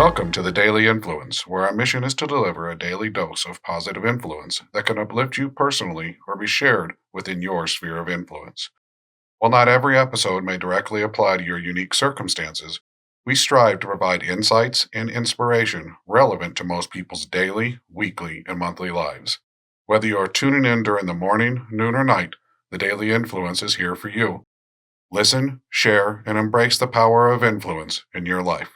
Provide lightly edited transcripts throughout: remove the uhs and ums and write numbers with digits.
Welcome to the Daily Influence, where our mission is to deliver a daily dose of positive influence that can uplift you personally or be shared within your sphere of influence. While not every episode may directly apply to your unique circumstances, we strive to provide insights and inspiration relevant to most people's daily, weekly, and monthly lives. Whether you are tuning in during the morning, noon, or night, the Daily Influence is here for you. Listen, share, and embrace the power of influence in your life.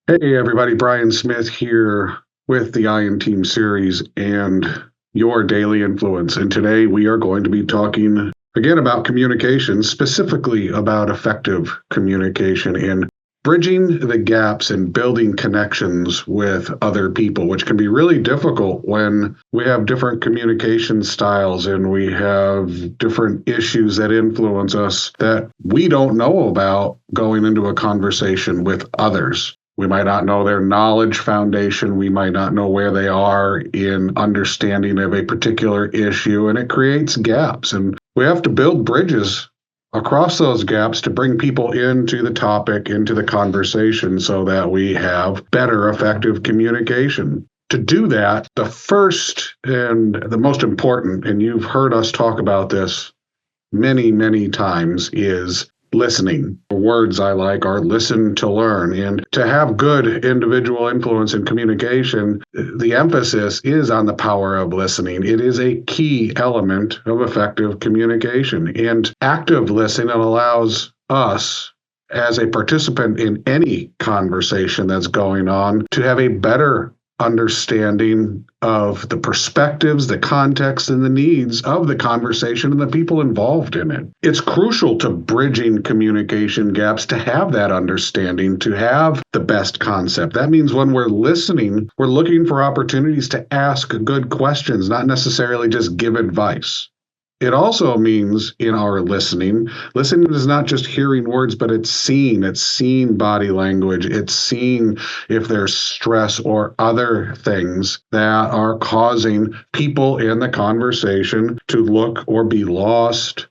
Hey everybody, Brian Smith here with the I Am Team series and your Daily Influence. And today we are going to be talking again about communication, specifically about effective communication and bridging the gaps and building connections with other people, which can be really difficult when we have different communication styles and we have different issues that influence us that we don't know about going into a conversation with others. We might not know their knowledge foundation. We might not know where they are in understanding of a particular issue, and it creates gaps. And we have to build bridges across those gaps to bring people into the topic, into the conversation, so that we have better, effective communication. To do that, the first and the most important, and you've heard us talk about this many, many times, is listening. The words I like are listen to learn. And to have good individual influence in communication, the emphasis is on the power of listening. It is a key element of effective communication. And active listening allows us, as a participant in any conversation that's going on, to have a better understanding of the perspectives, the context, and the needs of the conversation and the people involved in it. It's crucial to bridging communication gaps to have that understanding, to have the best concept. That means when we're listening, we're looking for opportunities to ask good questions, not necessarily just give advice. It also means in our listening is not just hearing words, but it's seeing body language. It's seeing if there's stress or other things that are causing people in the conversation to look or be lost.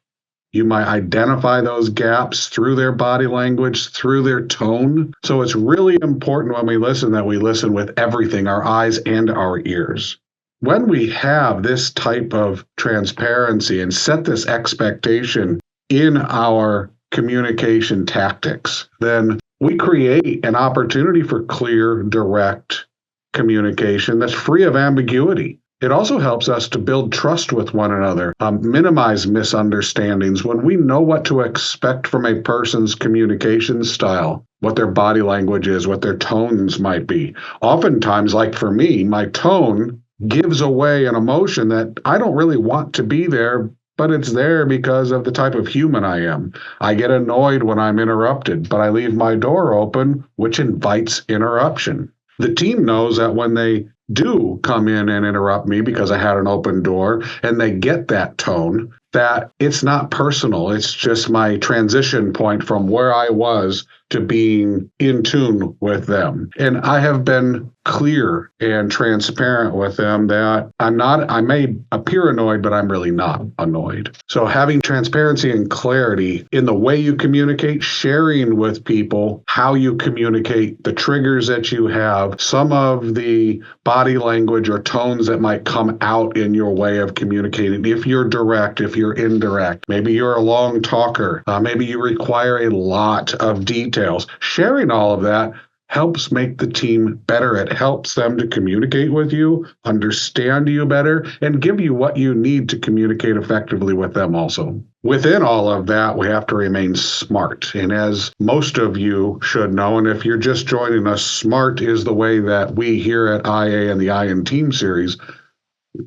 You might identify those gaps through their body language, through their tone. So it's really important when we listen that we listen with everything, our eyes and our ears. When we have this type of transparency and set this expectation in our communication tactics, then we create an opportunity for clear, direct communication that's free of ambiguity. It also helps us to build trust with one another, minimize misunderstandings when we know what to expect from a person's communication style, what their body language is, what their tones might be. Oftentimes, like for me, my tone gives away an emotion that I don't really want to be there, but it's there because of the type of human I am. I get annoyed when I'm interrupted, but I leave my door open, which invites interruption. The team knows that when they do come in and interrupt me because I had an open door and they get that tone, that it's not personal. It's just my transition point from where I was to being in tune with them. And I have been clear and transparent with them that I may appear annoyed, but I'm really not annoyed. So having transparency and clarity in the way you communicate, sharing with people how you communicate, the triggers that you have, some of the body language or tones that might come out in your way of communicating. If you're direct, if you're indirect, maybe you're a long talker, maybe you require a lot of details. Sharing all of that helps make the team better. It helps them to communicate with you, understand you better, and give you what you need to communicate effectively with them also. Within all of that, we have to remain smart. And as most of you should know, and if you're just joining us, SMART is the way that we here at IA and the I Am Team series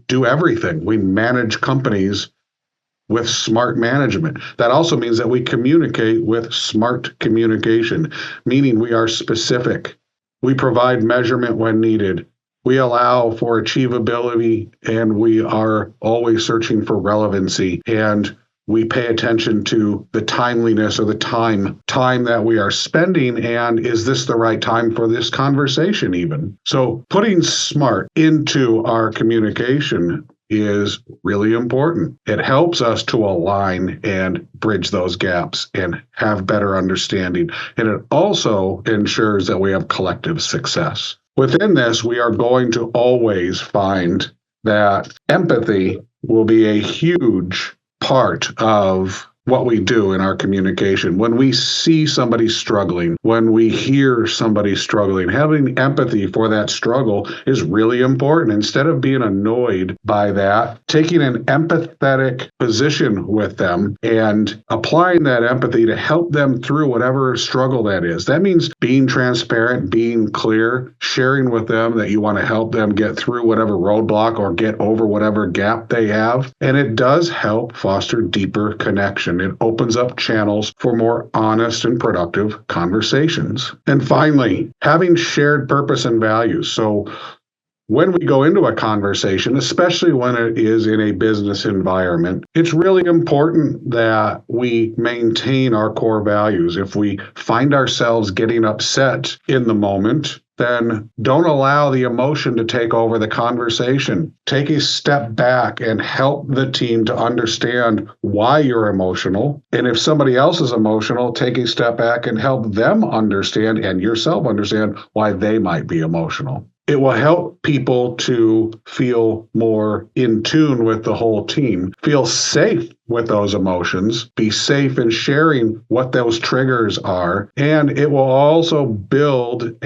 do everything. We manage companies with smart management. That also means that we communicate with smart communication, meaning we are specific. We provide measurement when needed. We allow for achievability, and we are always searching for relevancy. And we pay attention to the timeliness or the time that we are spending, and is this the right time for this conversation even? So putting SMART into our communication is really important. It helps us to align and bridge those gaps and have better understanding. And it also ensures that we have collective success. Within this, we are going to always find that empathy will be a huge part of what we do in our communication. When we see somebody struggling, when we hear somebody struggling, having empathy for that struggle is really important. Instead of being annoyed by that, taking an empathetic position with them and applying that empathy to help them through whatever struggle that is. That means being transparent, being clear, sharing with them that you want to help them get through whatever roadblock or get over whatever gap they have. And it does help foster deeper connection. It opens up channels for more honest and productive conversations. And finally, having shared purpose and values. So when we go into a conversation, especially when it is in a business environment, it's really important that we maintain our core values. If we find ourselves getting upset in the moment, then don't allow the emotion to take over the conversation. Take a step back and help the team to understand why you're emotional. And if somebody else is emotional, take a step back and help them understand and yourself understand why they might be emotional. It will help people to feel more in tune with the whole team, feel safe with those emotions, be safe in sharing what those triggers are, and it will also build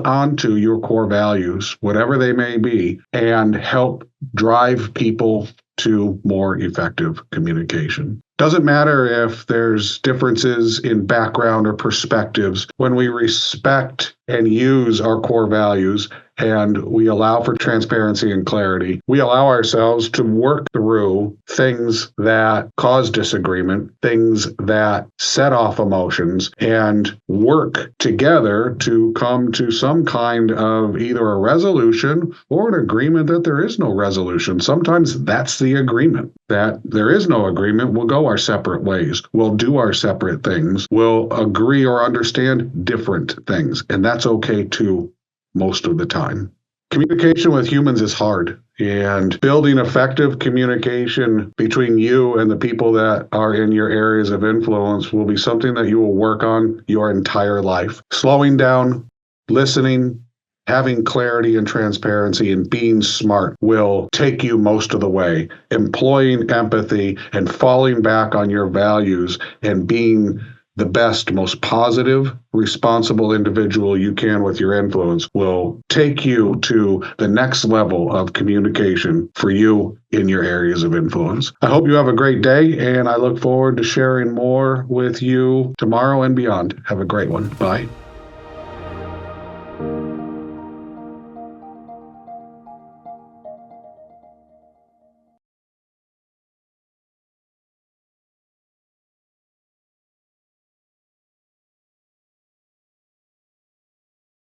onto your core values, whatever they may be, and help drive people to more effective communication. Doesn't matter if there's differences in background or perspectives. When we respect and use our core values and we allow for transparency and clarity, we allow ourselves to work through things that cause disagreement, things that set off emotions, and work together to come to some kind of either a resolution or an agreement that there is no resolution. Sometimes that's the agreement, that there is no agreement. We'll go our separate ways. We'll do our separate things. We'll agree or understand different things. And that's okay too, most of the time. Communication with humans is hard, and building effective communication between you and the people that are in your areas of influence will be something that you will work on your entire life. Slowing down, listening, having clarity and transparency, and being smart will take you most of the way. Employing empathy and falling back on your values and being the best, most positive, responsible individual you can with your influence will take you to the next level of communication for you in your areas of influence. I hope you have a great day, and I look forward to sharing more with you tomorrow and beyond. Have a great one. Bye.